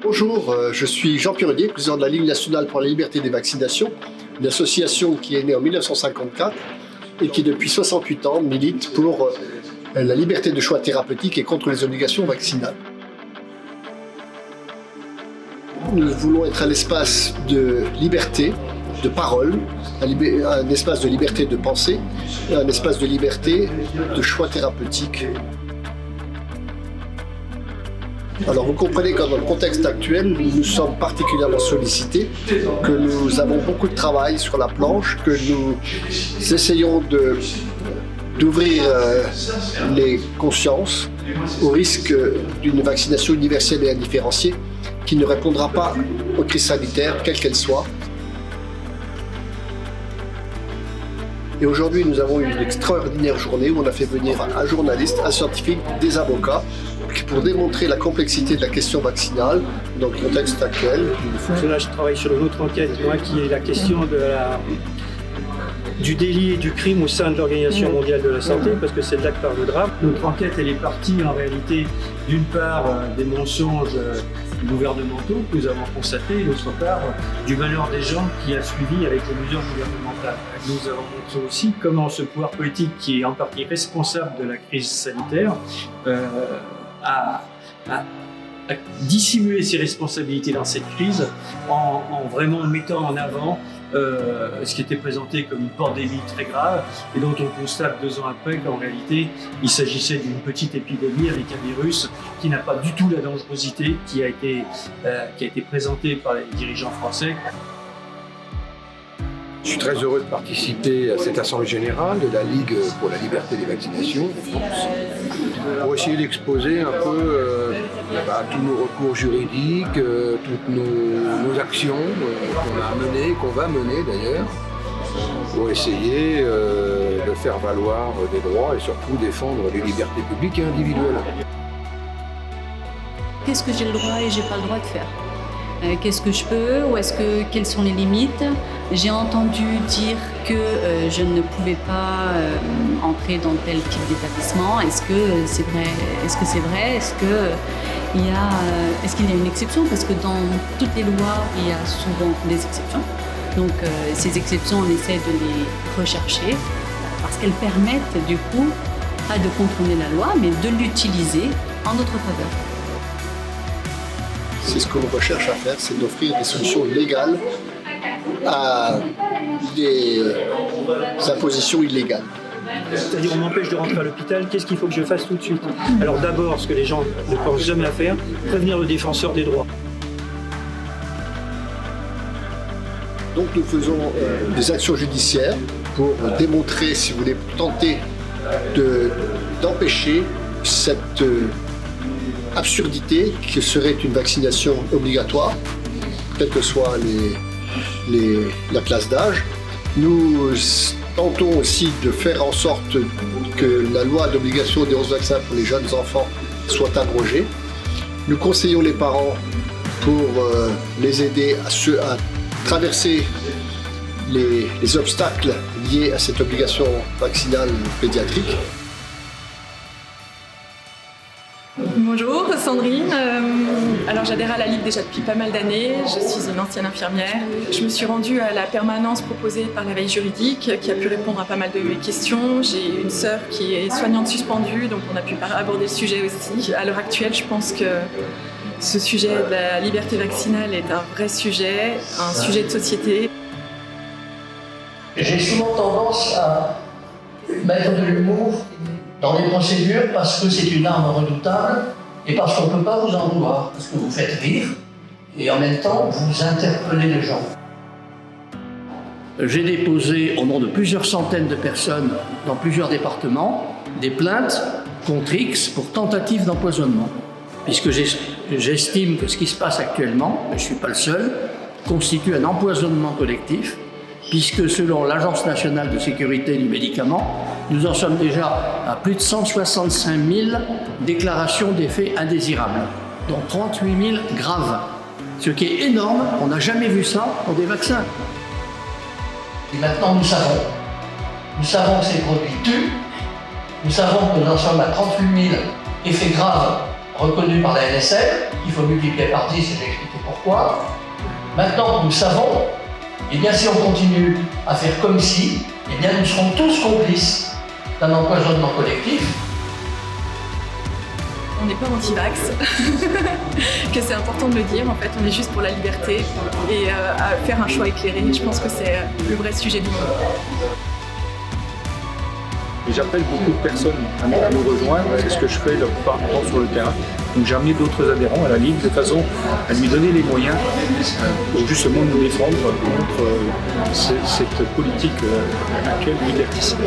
Bonjour, je suis Jean Puredier, président de la Ligue nationale pour la liberté des vaccinations, une association qui est née en 1954 et qui depuis 68 ans milite pour la liberté de choix thérapeutique et contre les obligations vaccinales. Nous voulons être un espace de liberté, de parole, un espace de liberté de pensée, et un espace de liberté de choix thérapeutique. Alors vous comprenez que dans le contexte actuel, nous sommes particulièrement sollicités, que nous avons beaucoup de travail sur la planche, que nous essayons d'ouvrir les consciences au risque d'une vaccination universelle et indifférenciée qui ne répondra pas aux crises sanitaires, quelles qu'elles soient. Et aujourd'hui, nous avons eu une extraordinaire journée où on a fait venir un journaliste, un scientifique, des avocats, pour démontrer la complexité de la question vaccinale dans le contexte actuel. Là, je travaille sur une autre enquête, moi, qui est la question du délit et du crime au sein de l'Organisation mondiale de la santé, parce que c'est de là que part le drame. Notre enquête, elle est partie en réalité d'une part des mensonges gouvernementaux que nous avons constatés, et d'autre part du malheur des gens qui a suivi avec les mesures gouvernementales. Nous avons montré aussi comment ce pouvoir politique, qui est en partie responsable de la crise sanitaire, a dissimulé ses responsabilités dans cette crise en vraiment mettant en avant ce qui était présenté comme une pandémie très grave et dont on constate 2 ans après qu'en réalité il s'agissait d'une petite épidémie avec un virus qui n'a pas du tout la dangerosité qui a été présentée par les dirigeants français. Je suis très heureux de participer à cette assemblée générale de la Ligue pour la liberté des vaccinations en France, pour essayer d'exposer un peu tous nos recours juridiques, toutes nos actions qu'on a menées, qu'on va mener d'ailleurs, pour essayer de faire valoir des droits et surtout défendre les libertés publiques et individuelles. Qu'est-ce que j'ai le droit et j'ai pas le droit de faire ? Qu'est-ce que je peux ou quelles sont les limites? J'ai entendu dire que je ne pouvais pas entrer dans tel type d'établissement. Est-ce que c'est vrai? Est-ce qu'il y a une exception? Parce que dans toutes les lois, il y a souvent des exceptions. Donc ces exceptions, on essaie de les rechercher parce qu'elles permettent du coup pas de contourner la loi, mais de l'utiliser en notre faveur. C'est ce que l'on recherche à faire, c'est d'offrir des solutions légales à des impositions illégales. C'est-à-dire on m'empêche de rentrer à l'hôpital, qu'est-ce qu'il faut que je fasse tout de suite? Alors d'abord, ce que les gens ne pensent jamais à faire, prévenir le défenseur des droits. Donc nous faisons des actions judiciaires pour démontrer, si vous voulez, tenter d'empêcher cette absurdité que serait une vaccination obligatoire, quelle que soit la classe d'âge. Nous tentons aussi de faire en sorte que la loi d'obligation des 11 vaccins pour les jeunes enfants soit abrogée. Nous conseillons les parents pour les aider à traverser les obstacles liés à cette obligation vaccinale pédiatrique. Bonjour, Sandrine. Alors j'adhère à la Ligue déjà depuis pas mal d'années. Je suis une ancienne infirmière. Je me suis rendue à la permanence proposée par la veille juridique qui a pu répondre à pas mal de mes questions. J'ai une sœur qui est soignante suspendue, donc on a pu aborder le sujet aussi. À l'heure actuelle, je pense que ce sujet de la liberté vaccinale est un vrai sujet, un sujet de société. J'ai souvent tendance à mettre de l'humour dans les procédures parce que c'est une arme redoutable et parce qu'on ne peut pas vous en vouloir, parce que vous faites rire et en même temps vous interpellez les gens. J'ai déposé au nom de plusieurs centaines de personnes dans plusieurs départements des plaintes contre X pour tentative d'empoisonnement, puisque j'estime que ce qui se passe actuellement, mais je ne suis pas le seul, constitue un empoisonnement collectif, puisque selon l'Agence nationale de sécurité du médicament, nous en sommes déjà à plus de 165 000 déclarations d'effets indésirables, dont 38 000 graves. Ce qui est énorme, on n'a jamais vu ça pour des vaccins. Et maintenant nous savons que ces produits tuent, nous savons que nous en sommes à 38 000 effets graves reconnu par la NSL, il faut multiplier par 10 et j'ai expliqué pourquoi. Maintenant que nous savons, eh bien si on continue à faire comme si, eh bien nous serons tous complices d'un empoisonnement collectif. On n'est pas anti-vax, que c'est important de le dire, en fait on est juste pour la liberté et à faire un choix éclairé, je pense que c'est le vrai sujet du moment. Et j'appelle beaucoup de personnes à nous rejoindre, c'est ce que je fais la plupart du temps sur le terrain. Donc j'ai amené d'autres adhérents à la Ligue de façon à lui donner les moyens pour justement nous défendre contre cette politique actuelle liberticide.